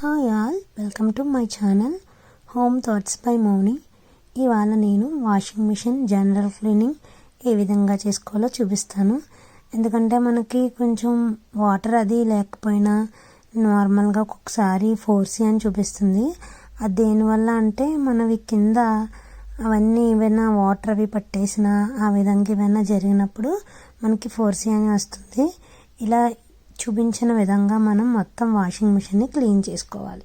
Hi all, welcome to my channel home thoughts by Mouni. ఇవాళ నేను washing machine general cleaning ఏ విధంగా చేసుకోవాలో చూపిస్తాను. ఎందుకంటే మనకి కొంచెం వాటర్ అది లేకపోయినా నార్మల్గా ఒక్కొక్కసారి ఫోర్సీ అని చూపిస్తుంది. అది దేనివల్ల అంటే మనవి కింద అవన్నీ ఏమైనా వాటర్ అవి పట్టేసినా ఆ విధంగా ఏమైనా జరిగినప్పుడు మనకి ఫోర్సీ అని వస్తుంది. ఇలా చూపించిన విధంగా మనం మొత్తం వాషింగ్ మిషన్ని క్లీన్ చేసుకోవాలి.